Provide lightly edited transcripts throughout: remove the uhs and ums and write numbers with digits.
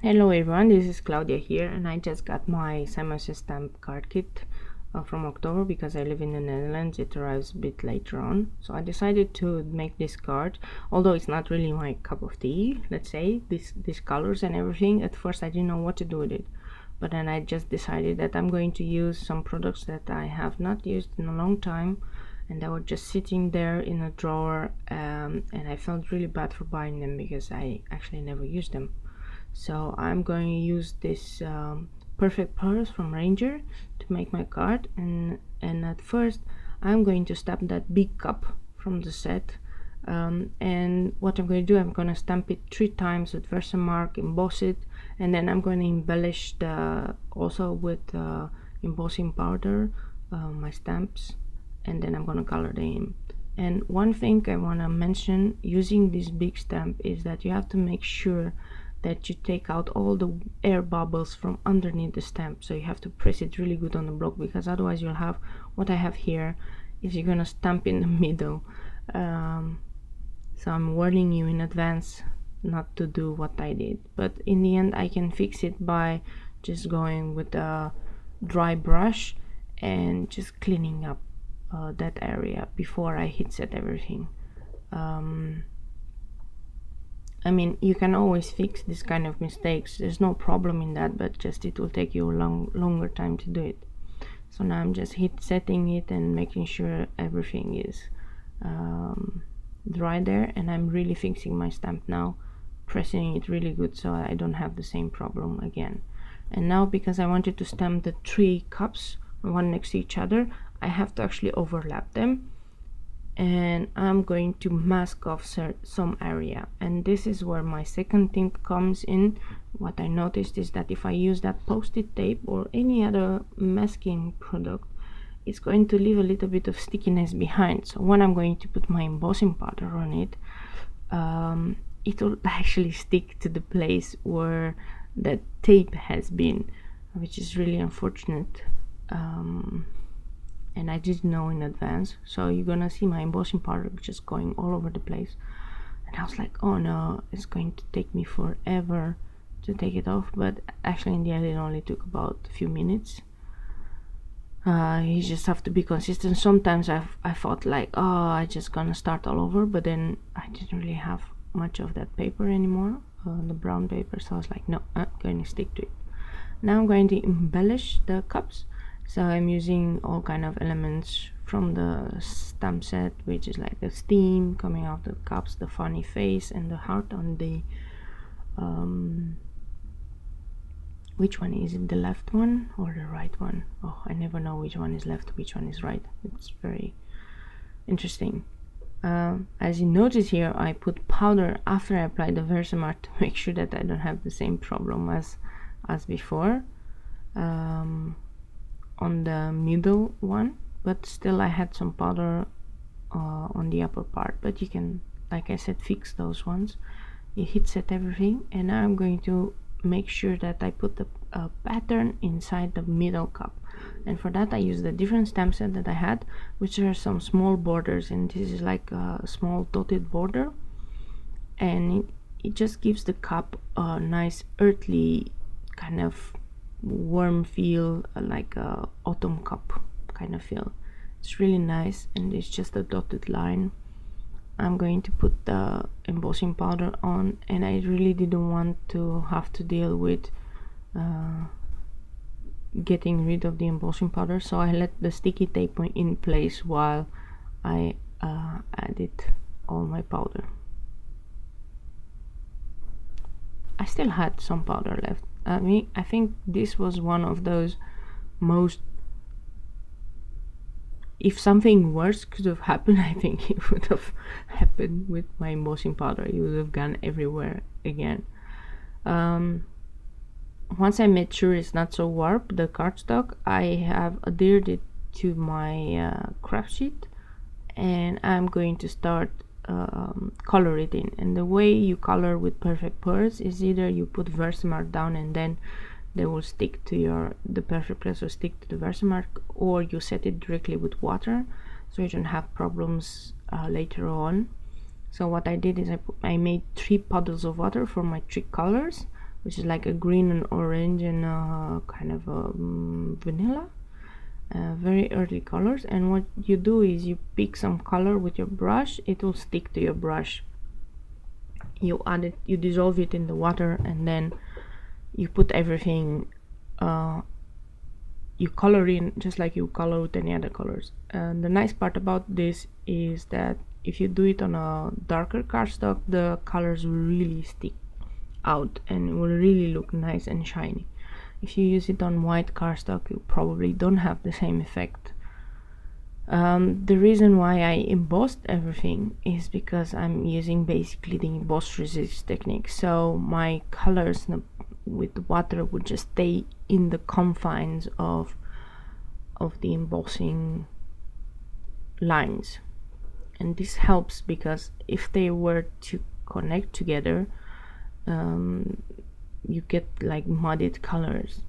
Hello everyone, this is Claudia here, and I just got my SSS stamp card kit from October because I live in the Netherlands. It arrives a bit later on, so I decided to make this card, although it's not really my cup of tea, let's say, these colors and everything. At first I didn't know what to do with it, but then I just decided that I'm going to use some products that I have not used in a long time, and they were just sitting there in a drawer, and I felt really bad for buying them because I actually never used them. So I'm going to use this perfect pearls from Ranger to make my card, and at first I'm going to stamp that big cup from the set, and what I'm going to do, I'm going to stamp it 3 times with Versamark, emboss it, and then I'm going to embellish the also with embossing powder my stamps, and then I'm going to color them in. And one thing I want to mention using this big stamp is that you have to make sure that you take out all the air bubbles from underneath the stamp. So you have to press it really good on the block, because otherwise you'll have what I have here is you're gonna stamp in the middle. So I'm warning you in advance not to do what I did, but in the end I can fix it by just going with a dry brush and just cleaning up that area before I heat set everything. I mean, you can always fix this kind of mistakes, there's no problem in that, but just it will take you a longer time to do it. So now I'm just heat setting it and making sure everything is dry there, and I'm really fixing my stamp now, pressing it really good so I don't have the same problem again. And now, because I wanted to stamp the 3 cups one next to each other, I have to actually overlap them, and I'm going to mask off some area, and this is where my second tip comes in. What I noticed is that if I use that post-it tape or any other masking product, it's going to leave a little bit of stickiness behind. So when I'm going to put my embossing powder on it, it will actually stick to the place where that tape has been, which is really unfortunate. And I didn't know in advance, so you're gonna see my embossing powder just going all over the place, and I was like, oh no, it's going to take me forever to take it off. But actually in the end it only took about a few minutes. You just have to be consistent. Sometimes I thought like, oh, I just gonna start all over, but then I didn't really have much of that paper anymore, the brown paper, so I was like, no, I'm going to stick to it. Now I'm going to embellish the cups. So I'm using all kind of elements from the stamp set, which is like the steam coming out of the cups, the funny face, and the heart on the which one is it, the left one or the right one? Oh, I never know which one is left, which one is right. It's very interesting. As you notice here, I put powder after I applied the Versamark to make sure that I don't have the same problem as before. On the middle one, but still I had some powder on the upper part, but you can, like I said, fix those ones. You heat set everything, and now I'm going to make sure that I put the pattern inside the middle cup, and for that I use the different stamp set that I had, which are some small borders, and this is like a small dotted border, and it just gives the cup a nice earthly kind of warm feel, like a autumn cup kind of feel. It's really nice, and it's just a dotted line. I'm going to put the embossing powder on, and I really didn't want to have to deal with getting rid of the embossing powder, so I let the sticky tape in place while I added all my powder. I still had some powder left. I think this was one of those most, if something worse could have happened, I think it would have happened with my embossing powder. It would have gone everywhere again. Once I made sure it's not so warped, the cardstock, I have adhered it to my craft sheet, and I'm going to start color it in. And the way you color with perfect pearls is either you put Versamark down and then they will stick to the perfect pearls will stick to the Versamark, or you set it directly with water so you don't have problems later on. So what I did is I made 3 puddles of water for my 3 colors, which is like a green and orange and kind of a vanilla, very early colors. And what you do is you pick some color with your brush, it will stick to your brush. You add it, you dissolve it in the water, and then you put everything, you color in just like you color with any other colors. And the nice part about this is that if you do it on a darker cardstock, the colors will really stick out and it will really look nice and shiny. If you use it on white cardstock, you probably don't have the same effect. The reason why I embossed everything is because I'm using basically the emboss resist technique, so my colors with water would just stay in the confines of the embossing lines. And this helps because if they were to connect together, you get like muddied colors.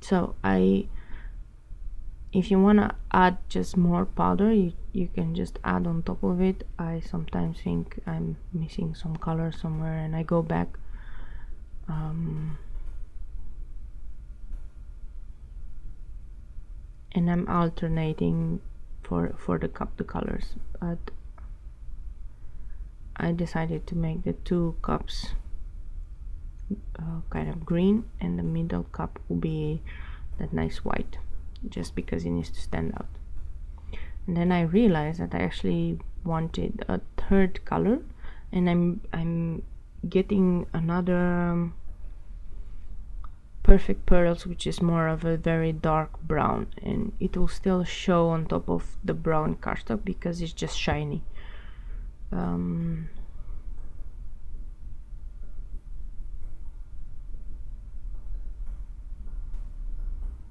So if you want to add just more powder, you can just add on top of it. I sometimes think I'm missing some color somewhere and I go back. And I'm alternating for the cup the colors, but I decided to make the two cups kind of green, and the middle cup will be that nice white, just because it needs to stand out. And then I realized that I actually wanted a third color, and I'm getting another Perfect Pearls, which is more of a very dark brown, and it will still show on top of the brown cardstock because it's just shiny.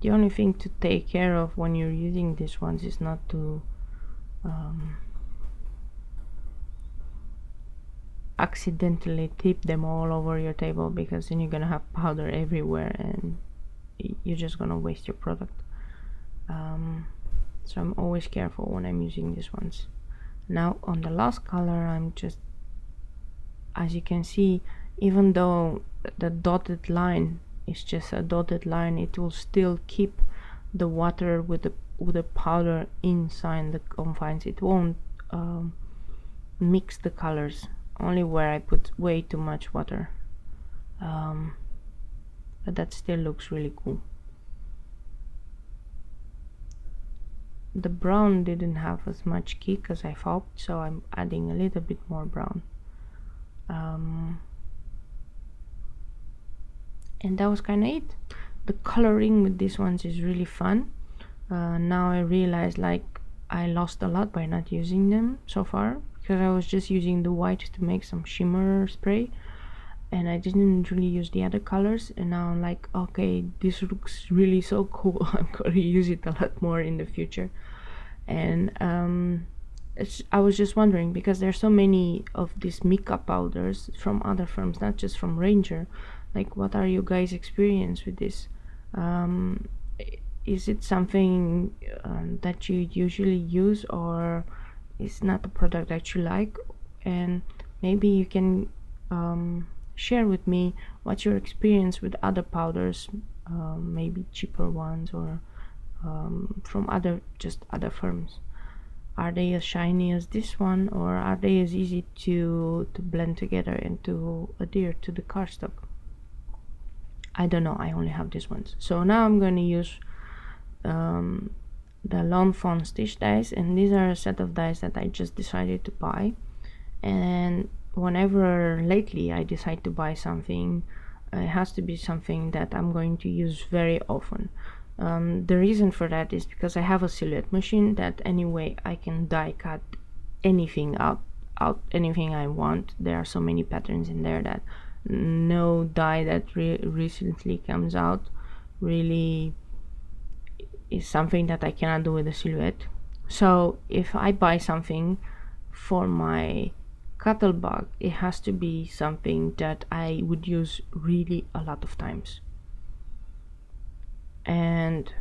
The only thing to take care of when you're using these ones is not to accidentally tip them all over your table, because then you're gonna have powder everywhere and you're just gonna waste your product. So I'm always careful when I'm using these ones. Now on the last color, I'm just, as you can see, even though the dotted line is just a dotted line, it will still keep the water with the powder inside the confines. It won't mix the colors, only where I put way too much water, but that still looks really cool. The brown didn't have as much kick as I thought, so I'm adding a little bit more brown. And that was kind of it. The coloring with these ones is really fun. Now I realize like I lost a lot by not using them so far, because I was just using the white to make some shimmer spray and I didn't really use the other colors. And now I'm like, okay, this looks really so cool. I'm gonna use it a lot more in the future. And I was just wondering, because there's so many of these makeup powders from other firms, not just from Ranger, like what are you guys' experience with this? Is it something that you usually use, or is not a product that you like? And maybe you can share with me what's your experience with other powders, maybe cheaper ones, or from other firms. Are they as shiny as this one, or are they as easy to blend together and to adhere to the cardstock? I don't know, I only have these ones. So now I'm going to use the Lawn Fawn stitch dies, and these are a set of dies that I just decided to buy. And whenever lately I decide to buy something, it has to be something that I'm going to use very often. The reason for that is because I have a silhouette machine that anyway I can die cut anything out anything I want. There are so many patterns in there that no die that recently comes out really is something that I cannot do with a silhouette. So if I buy something for my cattle bug, it has to be something that I would use really a lot of times. And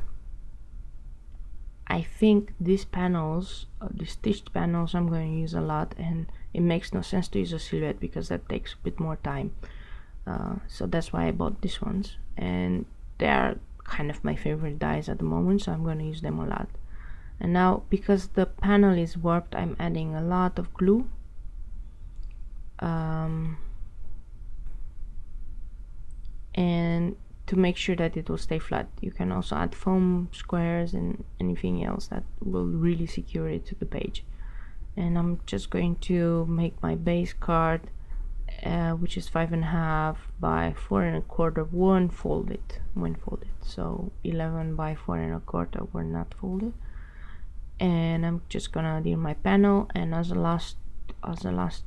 I think these panels, the stitched panels, I'm going to use a lot, and it makes no sense to use a silhouette because that takes a bit more time. So that's why I bought these ones, and they are kind of my favorite dies at the moment, so I'm going to use them a lot. And now, because the panel is warped, I'm adding a lot of glue. And to make sure that it will stay flat, you can also add foam squares and anything else that will really secure it to the page. And I'm just going to make my base card, which is 5.5 by 4.25, one folded, so 11 by 4.25 were not folded. And I'm just gonna adhere my panel, and as a last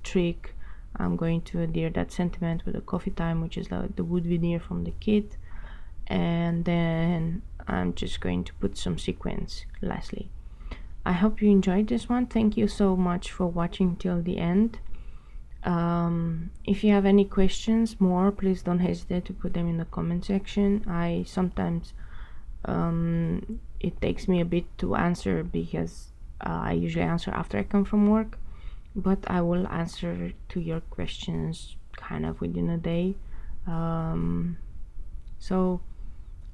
trick, I'm going to adhere that sentiment with a coffee time, which is the wood veneer from the kit, and then I'm just going to put some sequins lastly. I hope you enjoyed this one. Thank you so much for watching till the end. If you have any questions more, please don't hesitate to put them in the comment section. I sometimes it takes me a bit to answer because I usually answer after I come from work, but I will answer to your questions kind of within a day. So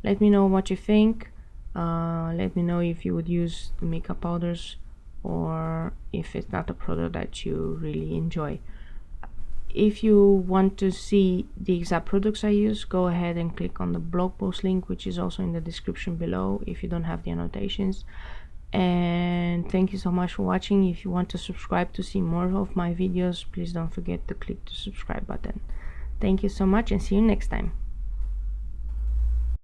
let me know what you think. Let me know if you would use the makeup powders, or if it's not a product that you really enjoy. If you want to see the exact products I use, go ahead and click on the blog post link, which is also in the description below if you don't have the annotations. And thank you so much for watching. If you want to subscribe to see more of my videos, please don't forget to click the subscribe button. Thank you so much, and see you next time.